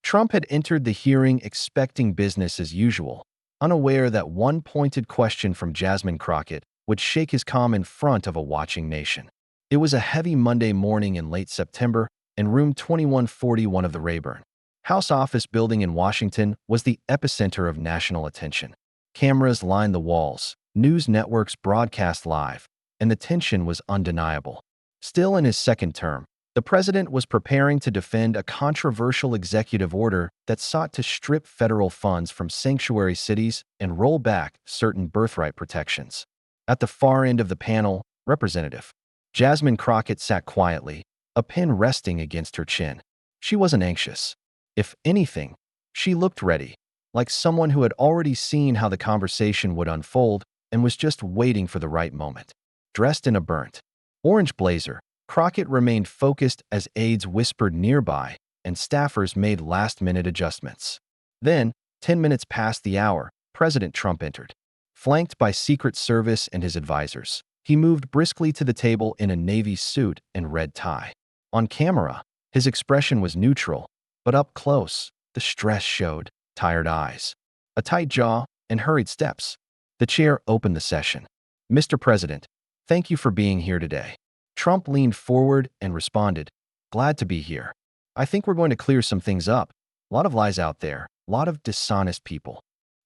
Trump had entered the hearing expecting business as usual, unaware that one pointed question from Jasmine Crockett would shake his calm in front of a watching nation. It was a heavy Monday morning in late September, and room 2141 of the Rayburn House office building in Washington was the epicenter of national attention. Cameras lined the walls, news networks broadcast live, and the tension was undeniable. Still in his second term, the president was preparing to defend a controversial executive order that sought to strip federal funds from sanctuary cities and roll back certain birthright protections. At the far end of the panel, Representative Jasmine Crockett sat quietly, a pen resting against her chin. She wasn't anxious. If anything, she looked ready, like someone who had already seen how the conversation would unfold and was just waiting for the right moment. Dressed in a burnt orange blazer, Crockett remained focused as aides whispered nearby and staffers made last-minute adjustments. Then, 10 minutes past the hour, President Trump entered. Flanked by Secret Service and his advisors, he moved briskly to the table in a navy suit and red tie. On camera, his expression was neutral, but up close, the stress showed: tired eyes, a tight jaw, and hurried steps. The chair opened the session. "Mr. President, thank you for being here today." Trump leaned forward and responded, "Glad to be here. I think we're going to clear some things up. A lot of lies out there, a lot of dishonest people."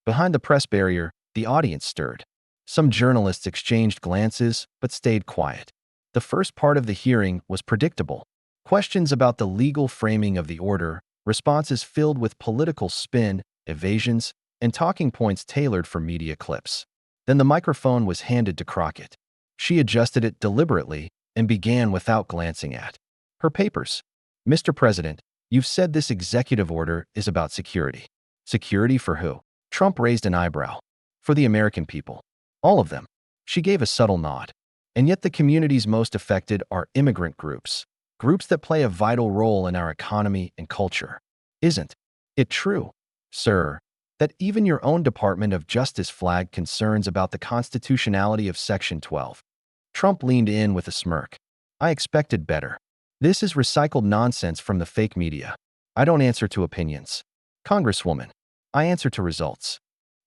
Behind the press barrier, the audience stirred. Some journalists exchanged glances but stayed quiet. The first part of the hearing was predictable. Questions about the legal framing of the order, responses filled with political spin, evasions, and talking points tailored for media clips. Then the microphone was handed to Crockett. She adjusted it deliberately and began without glancing at her papers. "Mr. President, you've said this executive order is about security." "Security for who?" Trump raised an eyebrow. "For the American people. All of them." She gave a subtle nod. "And yet the communities most affected are immigrant groups that play a vital role in our economy and culture. Isn't it true, sir, that even your own Department of Justice flagged concerns about the constitutionality of Section 12? Trump leaned in with a smirk. "I expected better. This is recycled nonsense from the fake media. I don't answer to opinions, Congresswoman. I answer to results."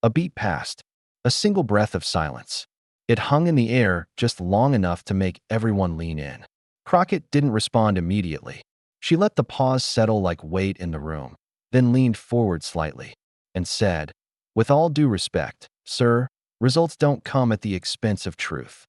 A beat passed. A single breath of silence. It hung in the air just long enough to make everyone lean in. Crockett didn't respond immediately. She let the pause settle like weight in the room, then leaned forward slightly and said, "With all due respect, sir, results don't come at the expense of truth."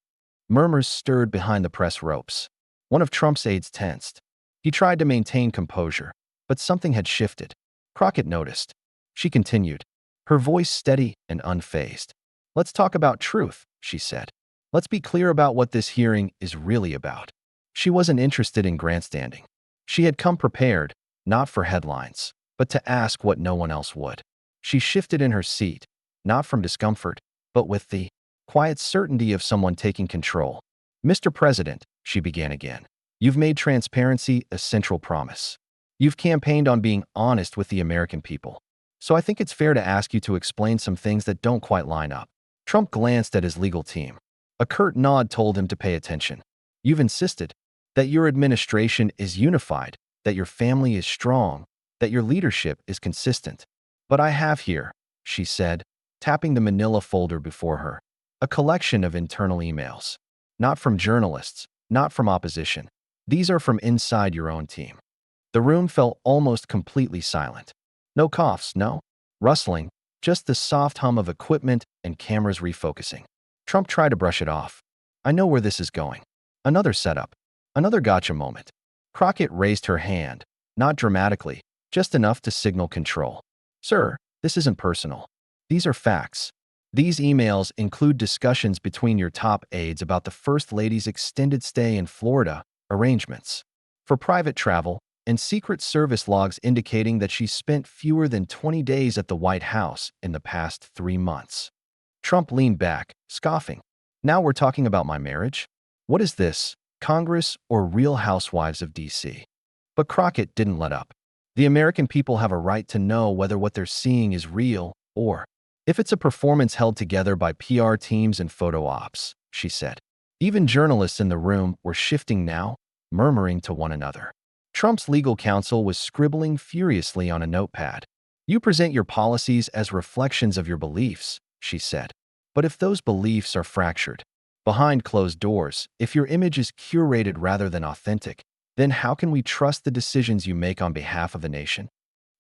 Murmurs stirred behind the press ropes. One of Trump's aides tensed. He tried to maintain composure, but something had shifted. Crockett noticed. She continued, her voice steady and unfazed. "Let's talk about truth," she said. "Let's be clear about what this hearing is really about." She wasn't interested in grandstanding. She had come prepared, not for headlines, but to ask what no one else would. She shifted in her seat, not from discomfort, but with the quiet certainty of someone taking control. "Mr. President," she began again, "you've made transparency a central promise. You've campaigned on being honest with the American people. So I think it's fair to ask you to explain some things that don't quite line up." Trump glanced at his legal team. A curt nod told him to pay attention. "You've insisted that your administration is unified, that your family is strong, that your leadership is consistent. But I have here," she said, tapping the manila folder before her, "a collection of internal emails. Not from journalists, not from opposition. These are from inside your own team." The room fell almost completely silent. No coughs, no rustling, just the soft hum of equipment and cameras refocusing. Trump tried to brush it off. "I know where this is going. Another setup. Another gotcha moment." Crockett raised her hand, not dramatically, just enough to signal control. "Sir, this isn't personal. These are facts. These emails include discussions between your top aides about the First Lady's extended stay in Florida, arrangements for private travel, and Secret Service logs indicating that she spent fewer than 20 days at the White House in the past 3 months. Trump leaned back, scoffing. "Now we're talking about my marriage? What is this, Congress or Real Housewives of D.C.? But Crockett didn't let up. "The American people have a right to know whether what they're seeing is real or if it's a performance held together by PR teams and photo ops," she said. Even journalists in the room were shifting now, murmuring to one another. Trump's legal counsel was scribbling furiously on a notepad. You present your policies as reflections of your beliefs, she said. But if those beliefs are fractured, behind closed doors, if your image is curated rather than authentic, then how can we trust the decisions you make on behalf of the nation?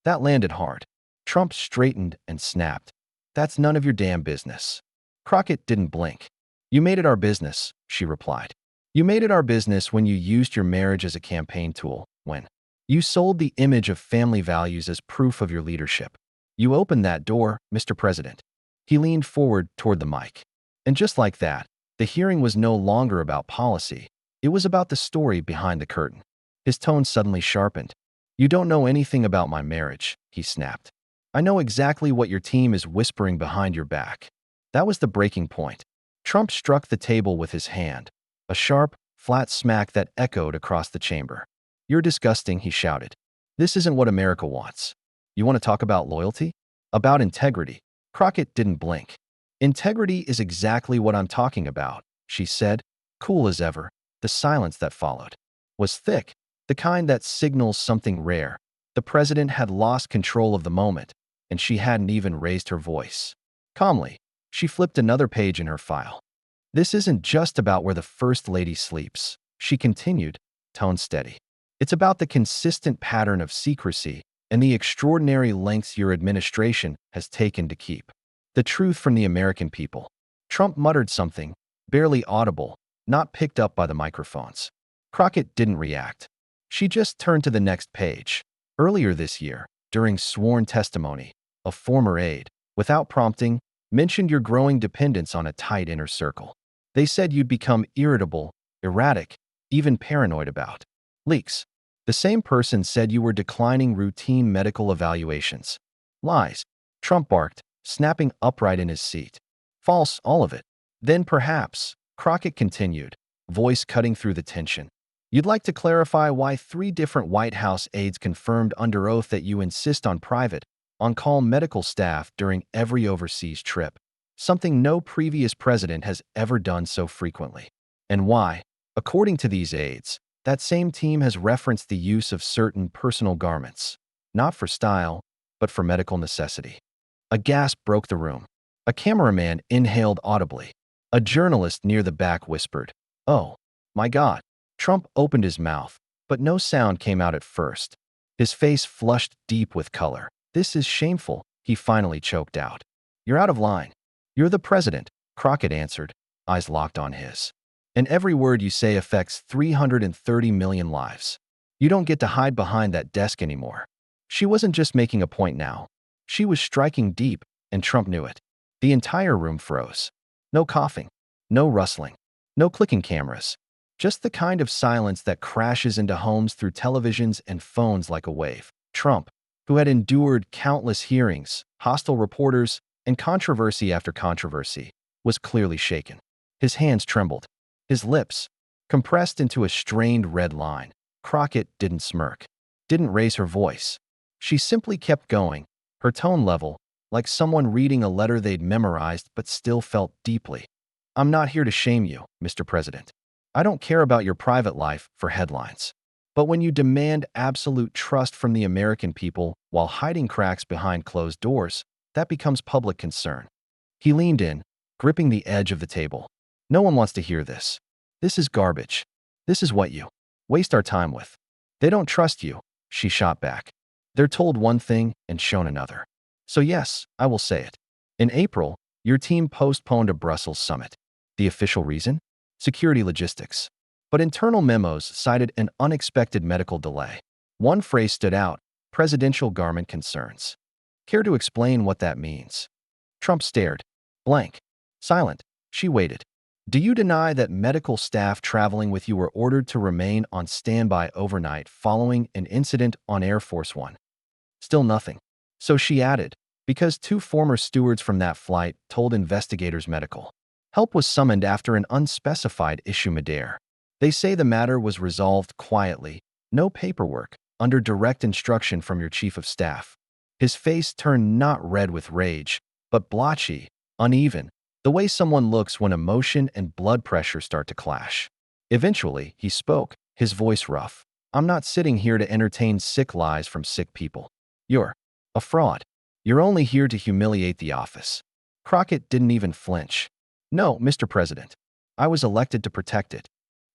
That landed hard. Trump straightened and snapped. That's none of your damn business. Crockett didn't blink. You made it our business, she replied. You made it our business when you used your marriage as a campaign tool, when you sold the image of family values as proof of your leadership. You opened that door, Mr. President. He leaned forward toward the mic. And just like that, the hearing was no longer about policy. It was about the story behind the curtain. His tone suddenly sharpened. You don't know anything about my marriage, he snapped. I know exactly what your team is whispering behind your back. That was the breaking point. Trump struck the table with his hand, a sharp, flat smack that echoed across the chamber. You're disgusting, he shouted. This isn't what America wants. You want to talk about loyalty? About integrity? Crockett didn't blink. Integrity is exactly what I'm talking about, she said, cool as ever. The silence that followed was thick, the kind that signals something rare. The president had lost control of the moment, and she hadn't even raised her voice. Calmly, she flipped another page in her file. This isn't just about where the First Lady sleeps, she continued, tone steady. It's about the consistent pattern of secrecy and the extraordinary lengths your administration has taken to keep the truth from the American people. Trump muttered something, barely audible, not picked up by the microphones. Crockett didn't react. She just turned to the next page. Earlier this year, during sworn testimony, a former aide, without prompting, mentioned your growing dependence on a tight inner circle. They said you'd become irritable, erratic, even paranoid about leaks. The same person said you were declining routine medical evaluations. Lies, Trump barked, snapping upright in his seat. False, all of it. Then perhaps, Crockett continued, voice cutting through the tension. You'd like to clarify why 3 different White House aides confirmed under oath that you insist on private, on-call medical staff during every overseas trip, something no previous president has ever done so frequently. And why, according to these aides, that same team has referenced the use of certain personal garments, not for style, but for medical necessity. A gasp broke the room. A cameraman inhaled audibly. A journalist near the back whispered, "Oh, my God." Trump opened his mouth, but no sound came out at first. His face flushed deep with color. This is shameful, he finally choked out. You're out of line. You're the president, Crockett answered, eyes locked on his. And every word you say affects 330 million lives. You don't get to hide behind that desk anymore. She wasn't just making a point now. She was striking deep, and Trump knew it. The entire room froze. No coughing, no rustling, no clicking cameras. Just the kind of silence that crashes into homes through televisions and phones like a wave. Trump, who had endured countless hearings, hostile reporters, and controversy after controversy, was clearly shaken. His hands trembled. His lips, compressed into a strained red line. Crockett didn't smirk, didn't raise her voice. She simply kept going, her tone level, like someone reading a letter they'd memorized but still felt deeply. I'm not here to shame you, Mr. President. I don't care about your private life for headlines. But when you demand absolute trust from the American people while hiding cracks behind closed doors, that becomes public concern. He leaned in, gripping the edge of the table. No one wants to hear this. This is garbage. This is what you waste our time with. They don't trust you, she shot back. They're told one thing and shown another. So yes, I will say it. In April, your team postponed a Brussels summit. The official reason? Security logistics. But internal memos cited an unexpected medical delay. One phrase stood out, presidential garment concerns. Care to explain what that means? Trump stared. Blank. Silent. She waited. Do you deny that medical staff traveling with you were ordered to remain on standby overnight following an incident on Air Force One? Still nothing. So she added, because 2 former stewards from that flight told investigators medical help was summoned after an unspecified issue midair. They say the matter was resolved quietly, no paperwork, under direct instruction from your chief of staff. His face turned not red with rage, but blotchy, uneven, the way someone looks when emotion and blood pressure start to clash. Eventually, he spoke, his voice rough. I'm not sitting here to entertain sick lies from sick people. You're a fraud. You're only here to humiliate the office." Crockett didn't even flinch. "No, Mr. President. I was elected to protect it."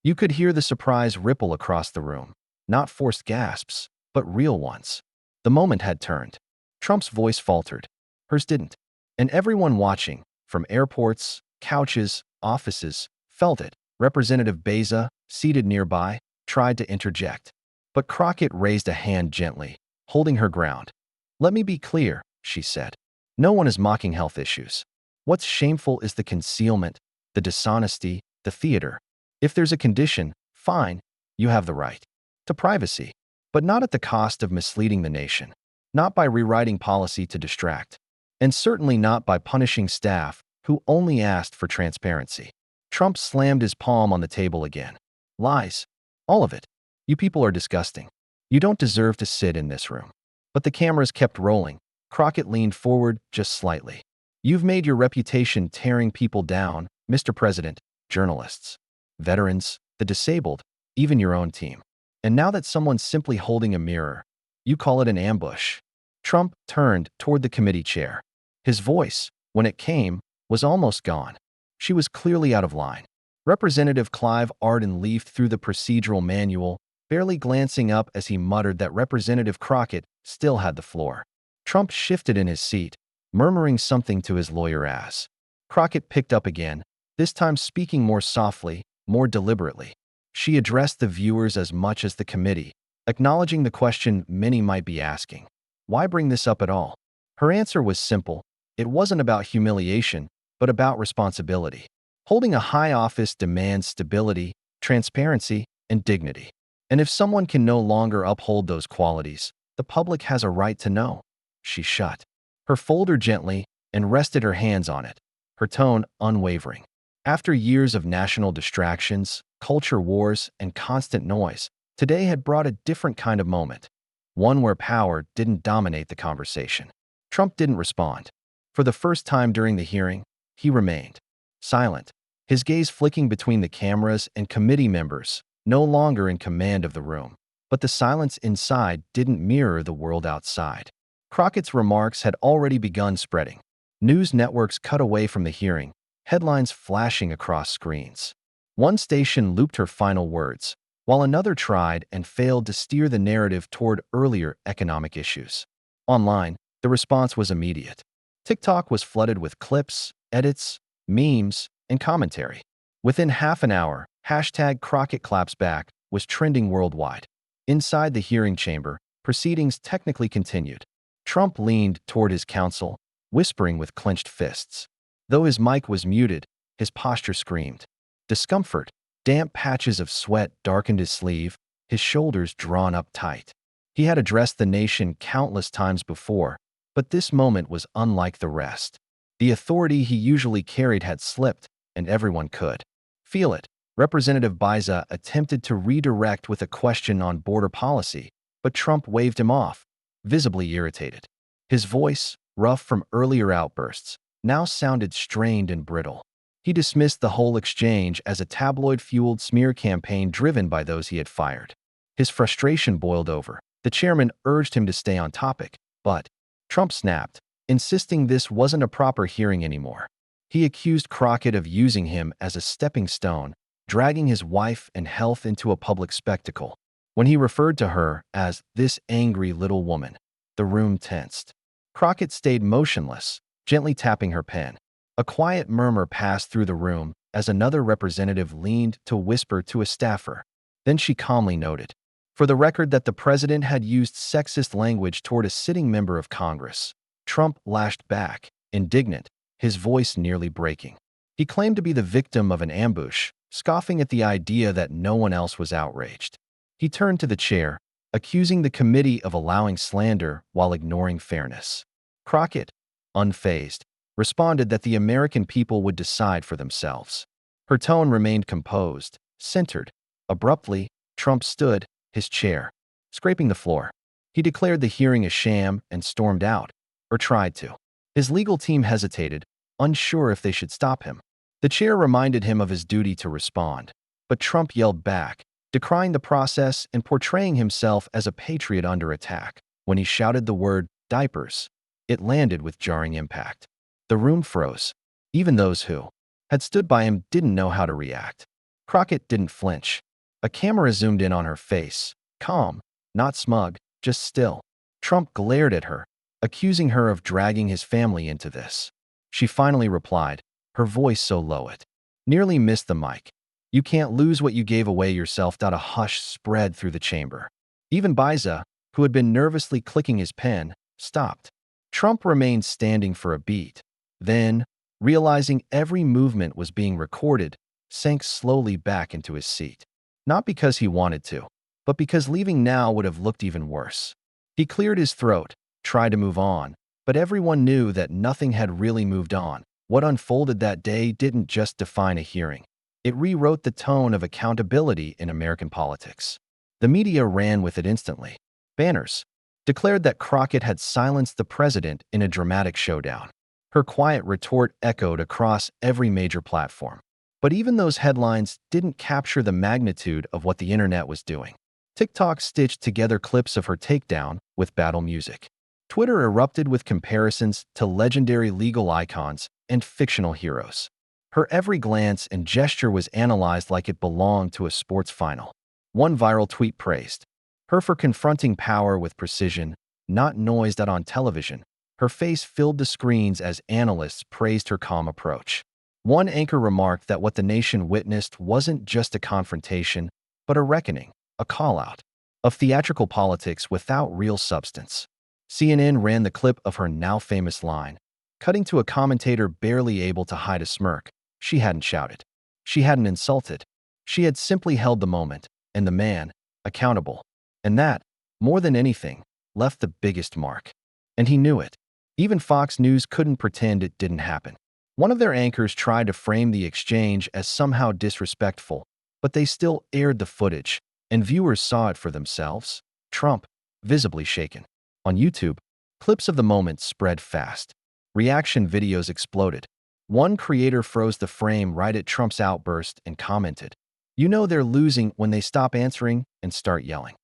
You could hear the surprise ripple across the room. Not forced gasps, but real ones. The moment had turned. Trump's voice faltered. Hers didn't. And everyone watching, from airports, couches, offices, felt it. Representative Beza, seated nearby, tried to interject. But Crockett raised a hand gently, holding her ground. "Let me be clear," she said. "No one is mocking health issues. What's shameful is the concealment, the dishonesty, the theater. If there's a condition, fine, you have the right to privacy, but not at the cost of misleading the nation, not by rewriting policy to distract, and certainly not by punishing staff who only asked for transparency." Trump slammed his palm on the table again. "Lies. All of it. You people are disgusting. You don't deserve to sit in this room." But the cameras kept rolling. Crockett leaned forward just slightly. "You've made your reputation tearing people down, Mr. President, journalists, veterans, the disabled, even your own team. And now that someone's simply holding a mirror, you call it an ambush." Trump turned toward the committee chair. His voice, when it came, was almost gone. She was clearly out of line. Representative Clive Arden leafed through the procedural manual, barely glancing up as he muttered that Representative Crockett still had the floor. Trump shifted in his seat, murmuring something to his lawyer as Crockett picked up again, this time speaking more softly, more deliberately. She addressed the viewers as much as the committee, acknowledging the question many might be asking. Why bring this up at all? Her answer was simple. It wasn't about humiliation, but about responsibility. Holding a high office demands stability, transparency, and dignity. And if someone can no longer uphold those qualities, the public has a right to know. She shut her folder gently and rested her hands on it, her tone unwavering. After years of national distractions, culture wars, and constant noise, today had brought a different kind of moment, one where power didn't dominate the conversation. Trump didn't respond. For the first time during the hearing, he remained silent, his gaze flicking between the cameras and committee members, no longer in command of the room. But the silence inside didn't mirror the world outside. Crockett's remarks had already begun spreading. News networks cut away from the hearing, headlines flashing across screens. One station looped her final words, while another tried and failed to steer the narrative toward earlier economic issues. Online, the response was immediate. TikTok was flooded with clips, edits, memes, and commentary. Within half an hour, #CrockettClapsBack was trending worldwide. Inside the hearing chamber, proceedings technically continued. Trump leaned toward his counsel, whispering with clenched fists. Though his mic was muted, his posture screamed discomfort. Damp patches of sweat darkened his sleeve, his shoulders drawn up tight. He had addressed the nation countless times before, but this moment was unlike the rest. The authority he usually carried had slipped, and everyone could feel it. Representative Beza attempted to redirect with a question on border policy, but Trump waved him off, visibly irritated. His voice, rough from earlier outbursts, now sounded strained and brittle. He dismissed the whole exchange as a tabloid-fueled smear campaign driven by those he had fired. His frustration boiled over. The chairman urged him to stay on topic, but Trump snapped, insisting this wasn't a proper hearing anymore. He accused Crockett of using him as a stepping stone, dragging his wife and health into a public spectacle. When he referred to her as this angry little woman, the room tensed. Crockett stayed motionless, gently tapping her pen. A quiet murmur passed through the room as another representative leaned to whisper to a staffer. Then she calmly noted, for the record, that the president had used sexist language toward a sitting member of Congress. Trump lashed back, indignant, his voice nearly breaking. He claimed to be the victim of an ambush, scoffing at the idea that no one else was outraged. He turned to the chair, accusing the committee of allowing slander while ignoring fairness. Crockett, unfazed, responded that the American people would decide for themselves. Her tone remained composed, centered. Abruptly, Trump stood, his chair scraping the floor. He declared the hearing a sham and stormed out, or tried to. His legal team hesitated, unsure if they should stop him. The chair reminded him of his duty to respond, but Trump yelled back, decrying the process and portraying himself as a patriot under attack. When he shouted the word diapers, it landed with jarring impact. The room froze. Even those who had stood by him didn't know how to react. Crockett didn't flinch. A camera zoomed in on her face, calm, not smug, just still. Trump glared at her, accusing her of dragging his family into this. She finally replied, her voice so low it nearly missed the mic. "You can't lose what you gave away yourself." A hush spread through the chamber. Even Biza, who had been nervously clicking his pen, stopped. Trump remained standing for a beat. Then, realizing every movement was being recorded, sank slowly back into his seat. Not because he wanted to, but because leaving now would have looked even worse. He cleared his throat, tried to move on, but everyone knew that nothing had really moved on. What unfolded that day didn't just define a hearing. It rewrote the tone of accountability in American politics. The media ran with it instantly. Banners declared that Crockett had silenced the president in a dramatic showdown. Her quiet retort echoed across every major platform. But even those headlines didn't capture the magnitude of what the internet was doing. TikTok stitched together clips of her takedown with battle music. Twitter erupted with comparisons to legendary legal icons and fictional heroes. Her every glance and gesture was analyzed like it belonged to a sports final. One viral tweet praised her for confronting power with precision, not noise. On television, her face filled the screens as analysts praised her calm approach. One anchor remarked that what the nation witnessed wasn't just a confrontation, but a reckoning, a call-out of theatrical politics without real substance. CNN ran the clip of her now famous line, cutting to a commentator barely able to hide a smirk. She hadn't shouted. She hadn't insulted. She had simply held the moment, and the man, accountable. And that, more than anything, left the biggest mark. And he knew it. Even Fox News couldn't pretend it didn't happen. One of their anchors tried to frame the exchange as somehow disrespectful, but they still aired the footage, and viewers saw it for themselves. Trump, visibly shaken. On YouTube, clips of the moment spread fast. Reaction videos exploded. One creator froze the frame right at Trump's outburst and commented, "You know they're losing when they stop answering and start yelling."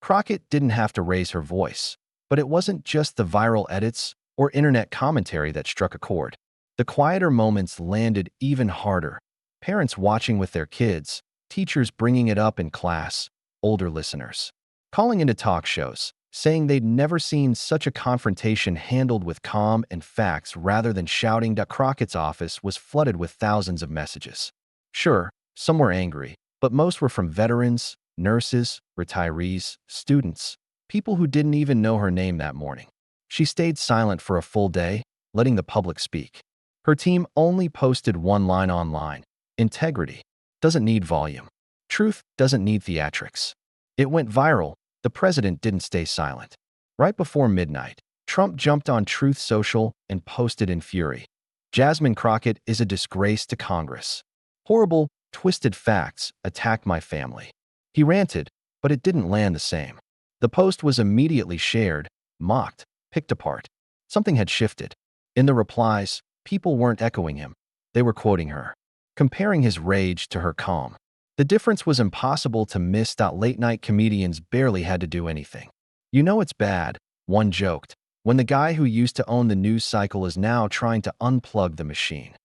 Crockett didn't have to raise her voice, but it wasn't just the viral edits or internet commentary that struck a chord. The quieter moments landed even harder. Parents watching with their kids, teachers bringing it up in class, older listeners calling into talk shows, saying they'd never seen such a confrontation handled with calm and facts rather than shouting. Crockett's office was flooded with thousands of messages. Sure, some were angry, but most were from veterans, nurses, retirees, students, people who didn't even know her name that morning. She stayed silent for a full day, letting the public speak. Her team only posted one line online: integrity doesn't need volume. Truth doesn't need theatrics. It went viral. The president didn't stay silent. Right before midnight, Trump jumped on Truth Social and posted in fury, "Jasmine Crockett is a disgrace to Congress. Horrible, twisted facts attack my family." He ranted, but it didn't land the same. The post was immediately shared, mocked, picked apart. Something had shifted. In the replies, people weren't echoing him. They were quoting her, comparing his rage to her calm. The difference was impossible to miss. Late-night comedians barely had to do anything. "You know it's bad," one joked, "when the guy who used to own the news cycle is now trying to unplug the machine."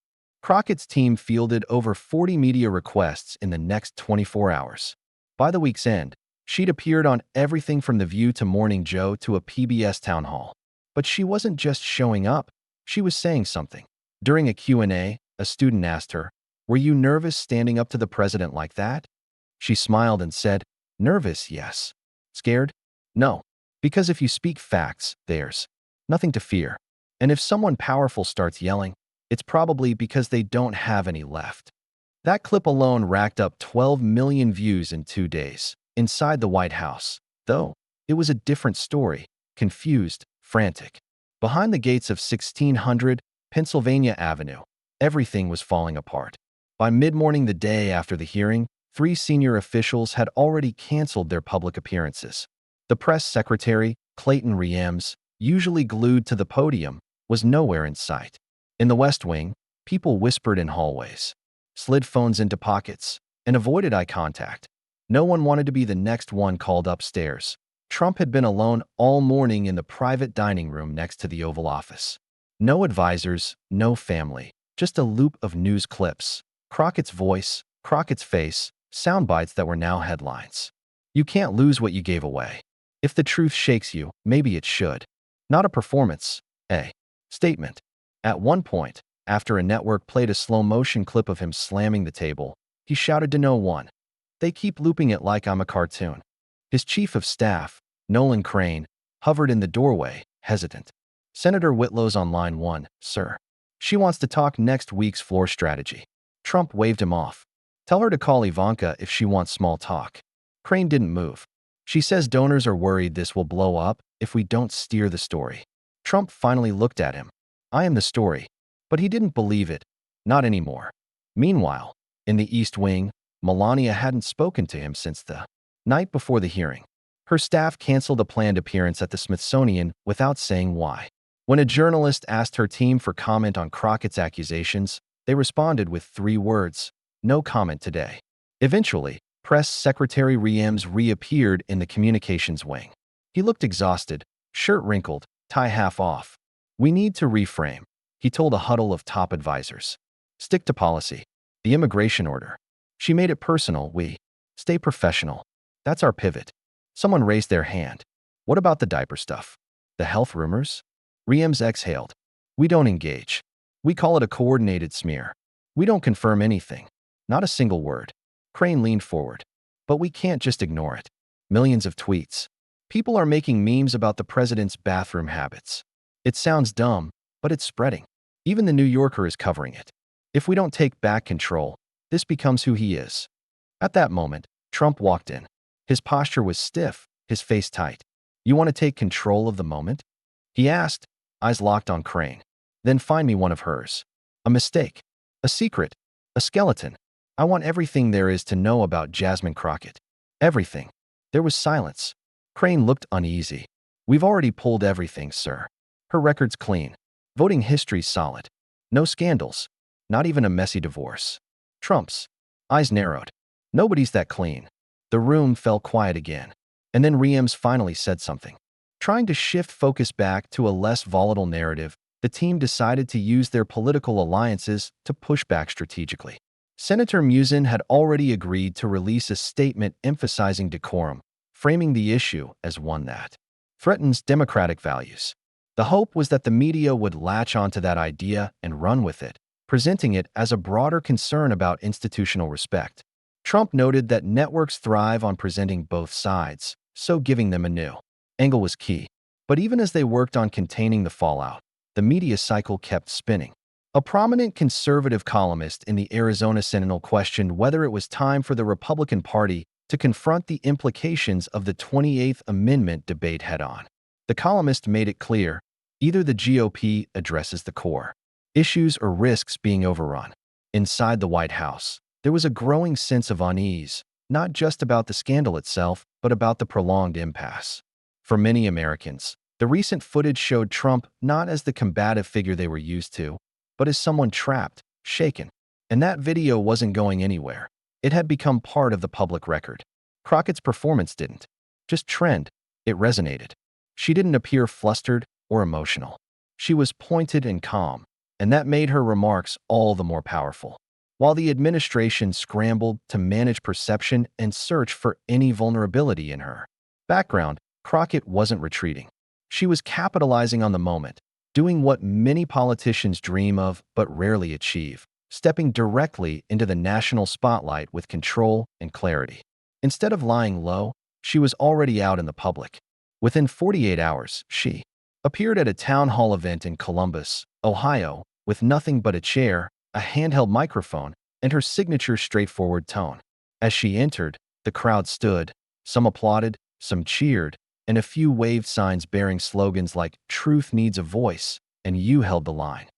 Crockett's team fielded over 40 media requests in the next 24 hours. By the week's end, she'd appeared on everything from The View to Morning Joe to a PBS town hall. But she wasn't just showing up, she was saying something. During a Q&A, a student asked her, "Were you nervous standing up to the president like that?" She smiled and said, "Nervous, yes. Scared? No. Because if you speak facts, there's nothing to fear. And if someone powerful starts yelling, it's probably because they don't have any left." That clip alone racked up 12 million views in 2 days. Inside the White House, though, it was a different story, confused, frantic. Behind the gates of 1600 Pennsylvania Avenue, everything was falling apart. By mid-morning the day after the hearing, 3 senior officials had already canceled their public appearances. The press secretary, Clayton Riems, usually glued to the podium, was nowhere in sight. In the West Wing, people whispered in hallways, slid phones into pockets, and avoided eye contact. No one wanted to be the next one called upstairs. Trump had been alone all morning in the private dining room next to the Oval Office. No advisors, no family, just a loop of news clips. Crockett's voice, Crockett's face, sound bites that were now headlines. You can't lose what you gave away. If the truth shakes you, maybe it should. Not a performance, a statement. At one point, after a network played a slow-motion clip of him slamming the table, he shouted to no one. They keep looping it like I'm a cartoon. His chief of staff, Nolan Crane, hovered in the doorway, hesitant. Senator Whitlow's on line 1, sir. She wants to talk next week's floor strategy. Trump waved him off. Tell her to call Ivanka if she wants small talk. Crane didn't move. She says donors are worried this will blow up if we don't steer the story. Trump finally looked at him. I am the story. But he didn't believe it. Not anymore. Meanwhile, in the East Wing, Melania hadn't spoken to him since the night before the hearing. Her staff canceled a planned appearance at the Smithsonian without saying why. When a journalist asked her team for comment on Crockett's accusations, they responded with 3 words, no comment today. Eventually, Press Secretary Riems reappeared in the communications wing. He looked exhausted, shirt wrinkled, tie half off. We need to reframe, he told a huddle of top advisors. Stick to policy. The immigration order. She made it personal. We stay professional. That's our pivot. Someone raised their hand. What about the diaper stuff? The health rumors? Riems exhaled. We don't engage. We call it a coordinated smear. We don't confirm anything. Not a single word. Crane leaned forward. But we can't just ignore it. Millions of tweets. People are making memes about the president's bathroom habits. It sounds dumb, but it's spreading. Even the New Yorker is covering it. If we don't take back control, this becomes who he is. At that moment, Trump walked in. His posture was stiff, his face tight. You want to take control of the moment? He asked, eyes locked on Crane. Then find me one of hers. A mistake. A secret. A skeleton. I want everything there is to know about Jasmine Crockett. Everything. There was silence. Crane looked uneasy. We've already pulled everything, sir. Her record's clean. Voting history's solid. No scandals. Not even a messy divorce. Trump's eyes narrowed. Nobody's that clean. The room fell quiet again. And then Riems finally said something. Trying to shift focus back to a less volatile narrative, the team decided to use their political alliances to push back strategically. Senator Musin had already agreed to release a statement emphasizing decorum, framing the issue as one that threatens democratic values. The hope was that the media would latch onto that idea and run with it, presenting it as a broader concern about institutional respect. Trump noted that networks thrive on presenting both sides, so giving them a new angle was key. But even as they worked on containing the fallout, the media cycle kept spinning. A prominent conservative columnist in the Arizona Sentinel questioned whether it was time for the Republican Party to confront the implications of the 28th Amendment debate head-on. The columnist made it clear, either the GOP addresses the core issues or risks being overrun. Inside the White House, there was a growing sense of unease, not just about the scandal itself, but about the prolonged impasse. For many Americans, the recent footage showed Trump not as the combative figure they were used to, but as someone trapped, shaken. And that video wasn't going anywhere. It had become part of the public record. Crockett's performance didn't just trend, it resonated. She didn't appear flustered or emotional. She was pointed and calm, and that made her remarks all the more powerful. While the administration scrambled to manage perception and search for any vulnerability in her background, Crockett wasn't retreating. She was capitalizing on the moment, doing what many politicians dream of but rarely achieve, stepping directly into the national spotlight with control and clarity. Instead of lying low, she was already out in the public. Within 48 hours, she appeared at a town hall event in Columbus, Ohio, with nothing but a chair, a handheld microphone, and her signature straightforward tone. As she entered, the crowd stood, some applauded, some cheered, and a few waved signs bearing slogans like "Truth needs a voice" and "You held the line."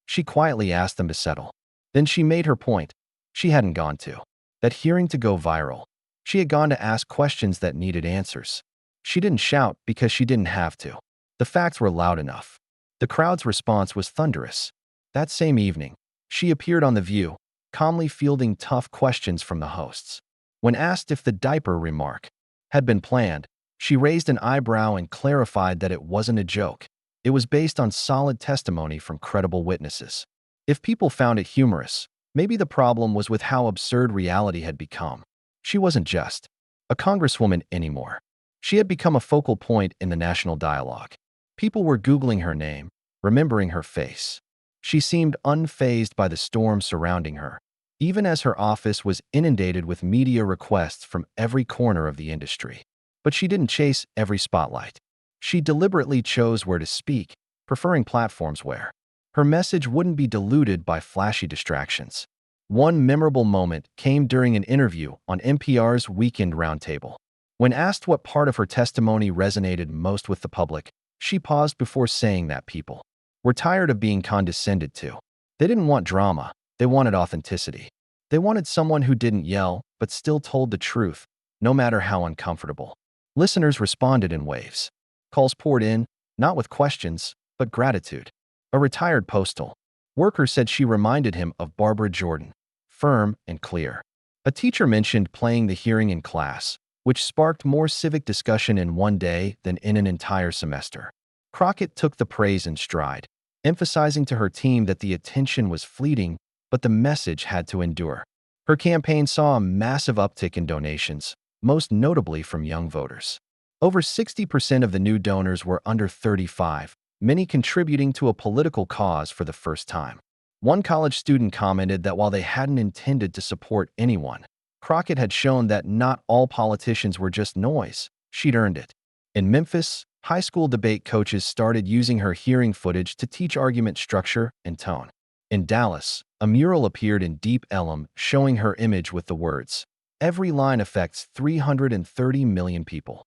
She quietly asked them to settle. Then she made her point. She hadn't gone to that hearing to go viral. She had gone to ask questions that needed answers. She didn't shout because she didn't have to. The facts were loud enough. The crowd's response was thunderous. That same evening, she appeared on The View, calmly fielding tough questions from the hosts. When asked if the diaper remark had been planned, she raised an eyebrow and clarified that it wasn't a joke. It was based on solid testimony from credible witnesses. If people found it humorous, maybe the problem was with how absurd reality had become. She wasn't just a congresswoman anymore. She had become a focal point in the national dialogue. People were Googling her name, remembering her face. She seemed unfazed by the storm surrounding her, even as her office was inundated with media requests from every corner of the industry. But she didn't chase every spotlight. She deliberately chose where to speak, preferring platforms where her message wouldn't be diluted by flashy distractions. One memorable moment came during an interview on NPR's Weekend Roundtable. When asked what part of her testimony resonated most with the public, she paused before saying that people were tired of being condescended to. They didn't want drama, they wanted authenticity. They wanted someone who didn't yell, but still told the truth, no matter how uncomfortable. Listeners responded in waves. Calls poured in, not with questions, but gratitude. A retired postal worker said she reminded him of Barbara Jordan, firm and clear. A teacher mentioned playing the hearing in class, which sparked more civic discussion in one day than in an entire semester. Crockett took the praise in stride, emphasizing to her team that the attention was fleeting, but the message had to endure. Her campaign saw a massive uptick in donations, most notably from young voters. Over 60% of the new donors were under 35, many contributing to a political cause for the first time. One college student commented that while they hadn't intended to support anyone, Crockett had shown that not all politicians were just noise. She'd earned it. In Memphis, high school debate coaches started using her hearing footage to teach argument structure and tone. In Dallas, a mural appeared in Deep Ellum showing her image with the words, "Every line affects 330 million people."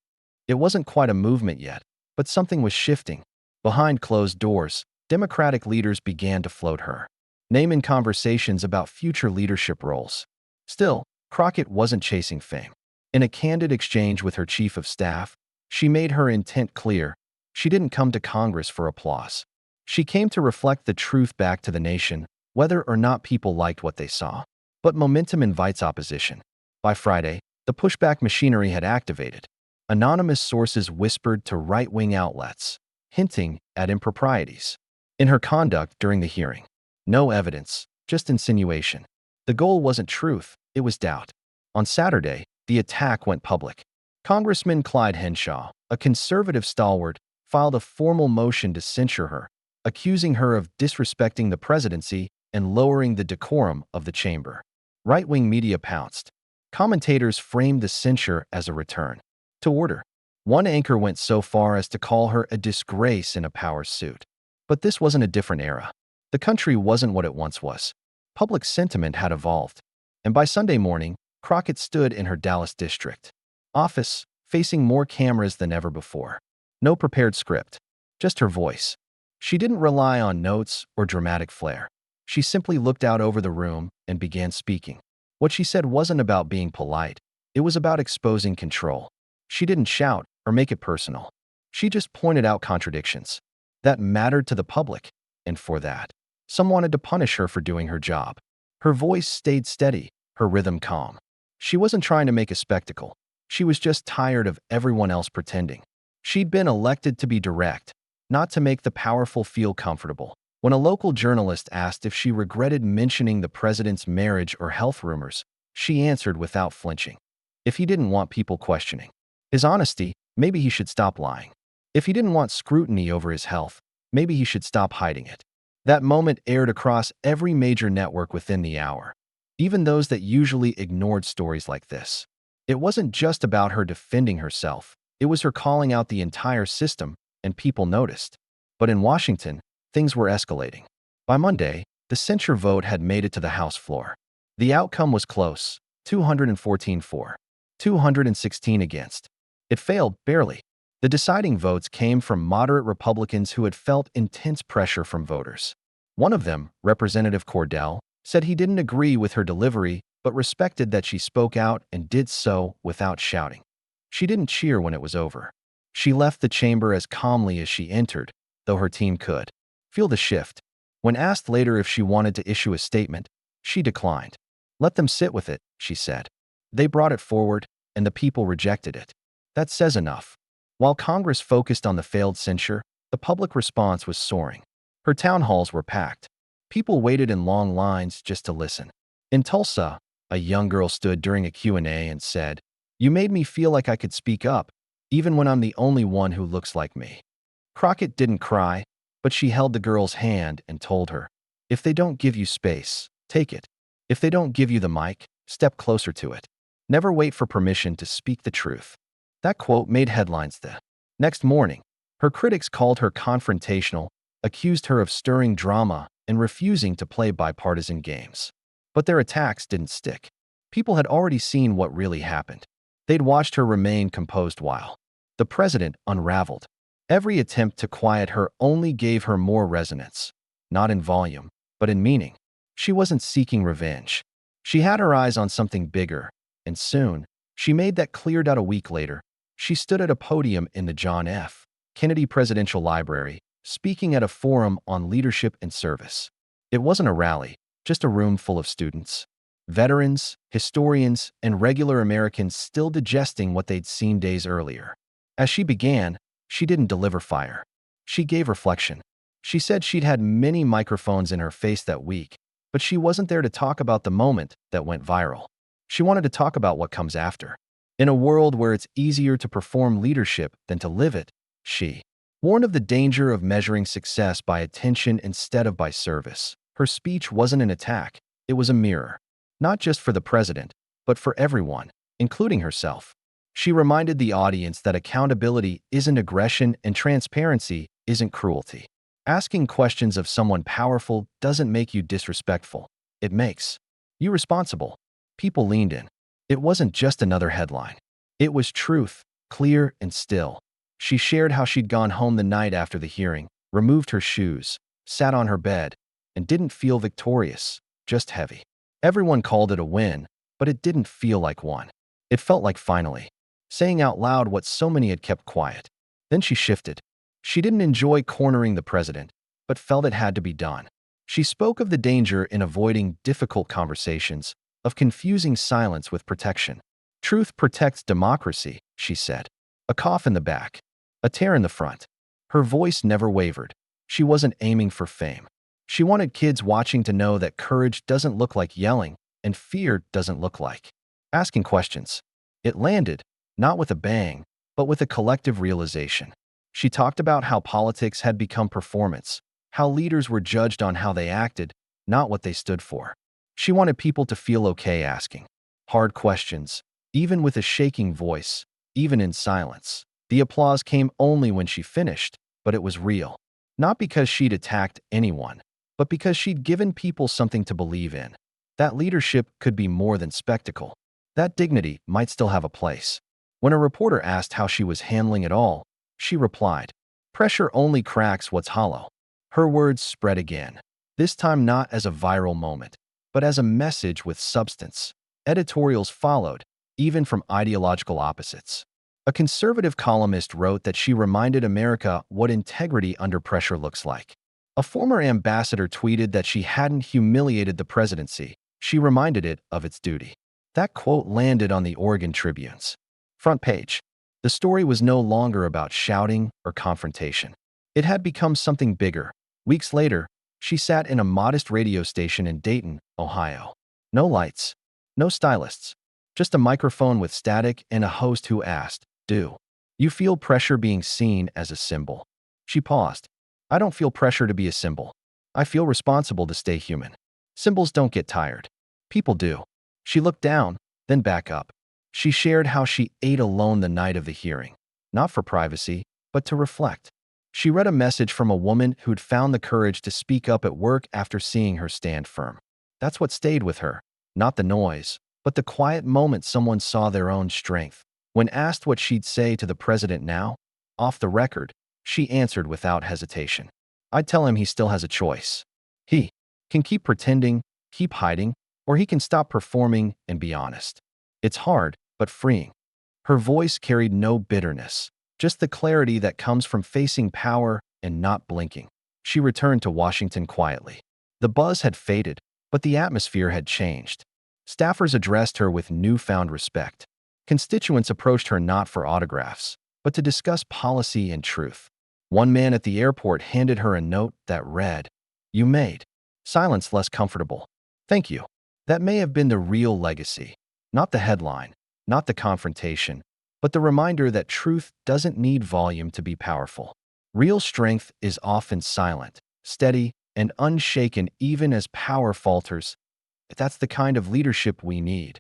It wasn't quite a movement yet, but something was shifting. Behind closed doors, Democratic leaders began to float her name in conversations about future leadership roles. Still, Crockett wasn't chasing fame. In a candid exchange with her chief of staff, she made her intent clear. She didn't come to Congress for applause. She came to reflect the truth back to the nation, whether or not people liked what they saw. But momentum invites opposition. By Friday, the pushback machinery had activated. Anonymous sources whispered to right-wing outlets, hinting at improprieties in her conduct during the hearing. No evidence, just insinuation. The goal wasn't truth, it was doubt. On Saturday, the attack went public. Congressman Clyde Henshaw, a conservative stalwart, filed a formal motion to censure her, accusing her of disrespecting the presidency and lowering the decorum of the chamber. Right-wing media pounced. Commentators framed the censure as a return to order. One anchor went so far as to call her a disgrace in a power suit. But this wasn't a different era. The country wasn't what it once was. Public sentiment had evolved. And by Sunday morning, Crockett stood in her Dallas district office, facing more cameras than ever before. No prepared script, just her voice. She didn't rely on notes or dramatic flair. She simply looked out over the room and began speaking. What she said wasn't about being polite. It was about exposing control. She didn't shout or make it personal. She just pointed out contradictions that mattered to the public, and for that, some wanted to punish her for doing her job. Her voice stayed steady, her rhythm calm. She wasn't trying to make a spectacle. She was just tired of everyone else pretending. She'd been elected to be direct, not to make the powerful feel comfortable. When a local journalist asked if she regretted mentioning the president's marriage or health rumors, she answered without flinching. If he didn't want people questioning his honesty, maybe he should stop lying. If he didn't want scrutiny over his health, maybe he should stop hiding it. That moment aired across every major network within the hour, even those that usually ignored stories like this. It wasn't just about her defending herself. It was her calling out the entire system, and people noticed. But in Washington, things were escalating. By Monday, the censure vote had made it to the House floor. The outcome was close, 214 for, 216 against. It failed, barely. The deciding votes came from moderate Republicans who had felt intense pressure from voters. One of them, Representative Cordell, said he didn't agree with her delivery but respected that she spoke out and did so without shouting. She didn't cheer when it was over. She left the chamber as calmly as she entered, though her team could feel the shift. When asked later if she wanted to issue a statement, she declined. "Let them sit with it," she said. They brought it forward, and the people rejected it. That says enough. While Congress focused on the failed censure, the public response was soaring. Her town halls were packed. People waited in long lines just to listen. In Tulsa, a young girl stood during a Q&A and said, "You made me feel like I could speak up, even when I'm the only one who looks like me." Crockett didn't cry, but she held the girl's hand and told her, "If they don't give you space, take it. If they don't give you the mic, step closer to it. Never wait for permission to speak the truth." That quote made headlines the next morning. Her critics called her confrontational, accused her of stirring drama and refusing to play bipartisan games. But their attacks didn't stick. People had already seen what really happened. They'd watched her remain composed while the president unraveled. Every attempt to quiet her only gave her more resonance, not in volume, but in meaning. She wasn't seeking revenge. She had her eyes on something bigger, and soon, she made that clear. A week later, she stood at a podium in the John F. Kennedy Presidential Library, speaking at a forum on leadership and service. It wasn't a rally, just a room full of students, veterans, historians, and regular Americans still digesting what they'd seen days earlier. As she began, she didn't deliver fire. She gave reflection. She said she'd had many microphones in her face that week, but she wasn't there to talk about the moment that went viral. She wanted to talk about what comes after. In a world where it's easier to perform leadership than to live it, she warned of the danger of measuring success by attention instead of by service. Her speech wasn't an attack, it was a mirror. Not just for the president, but for everyone, including herself. She reminded the audience that accountability isn't aggression and transparency isn't cruelty. Asking questions of someone powerful doesn't make you disrespectful. It makes you responsible. People leaned in. It wasn't just another headline. It was truth, clear and still. She shared how she'd gone home the night after the hearing, removed her shoes, sat on her bed, and didn't feel victorious, just heavy. Everyone called it a win, but it didn't feel like one. It felt like finally saying out loud what so many had kept quiet. Then she shifted. She didn't enjoy cornering the president, but felt it had to be done. She spoke of the danger in avoiding difficult conversations, of confusing silence with protection. Truth protects democracy, she said. A cough in the back, a tear in the front. Her voice never wavered. She wasn't aiming for fame. She wanted kids watching to know that courage doesn't look like yelling, and fear doesn't look like asking questions. It landed, not with a bang, but with a collective realization. She talked about how politics had become performance, how leaders were judged on how they acted, not what they stood for. She wanted people to feel okay asking hard questions, even with a shaking voice, even in silence. The applause came only when she finished, but it was real. Not because she'd attacked anyone, but because she'd given people something to believe in. That leadership could be more than spectacle. That dignity might still have a place. When a reporter asked how she was handling it all, she replied, "Pressure only cracks what's hollow." Her words spread again, this time not as a viral moment, but as a message with substance. Editorials followed, even from ideological opposites. A conservative columnist wrote that she reminded America what integrity under pressure looks like. A former ambassador tweeted that she hadn't humiliated the presidency, she reminded it of its duty. That quote landed on the Oregon Tribune's front page. The story was no longer about shouting or confrontation. It had become something bigger. Weeks later, she sat in a modest radio station in Dayton, Ohio. No lights, no stylists, just a microphone with static and a host who asked, "Do you feel pressure being seen as a symbol?" She paused. "I don't feel pressure to be a symbol. I feel responsible to stay human. Symbols don't get tired. People do." She looked down, then back up. She shared how she ate alone the night of the hearing, not for privacy, but to reflect. She read a message from a woman who'd found the courage to speak up at work after seeing her stand firm. That's what stayed with her, not the noise, but the quiet moment someone saw their own strength. When asked what she'd say to the president now, off the record, she answered without hesitation. "I'd tell him he still has a choice. He can keep pretending, keep hiding, or he can stop performing and be honest." It's hard, but freeing. Her voice carried no bitterness, just the clarity that comes from facing power and not blinking. She returned to Washington quietly. The buzz had faded, but the atmosphere had changed. Staffers addressed her with newfound respect. Constituents approached her not for autographs, but to discuss policy and truth. One man at the airport handed her a note that read, "You made silence less comfortable. Thank you." That may have been the real legacy. Not the headline, not the confrontation, but the reminder that truth doesn't need volume to be powerful. Real strength is often silent, steady, and unshaken even as power falters. That's the kind of leadership we need.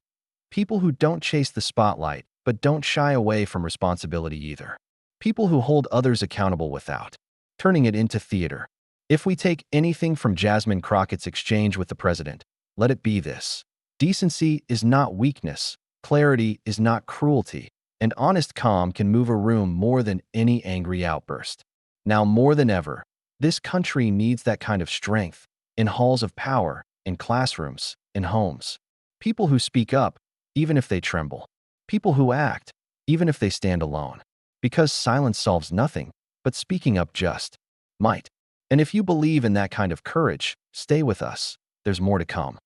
People who don't chase the spotlight, but don't shy away from responsibility either. People who hold others accountable without turning it into theater. If we take anything from Jasmine Crockett's exchange with the president, let it be this. Decency is not weakness, clarity is not cruelty, and honest calm can move a room more than any angry outburst. Now more than ever, this country needs that kind of strength, in halls of power, in classrooms, in homes. People who speak up, even if they tremble. People who act, even if they stand alone. Because silence solves nothing, but speaking up just might. And if you believe in that kind of courage, stay with us. There's more to come.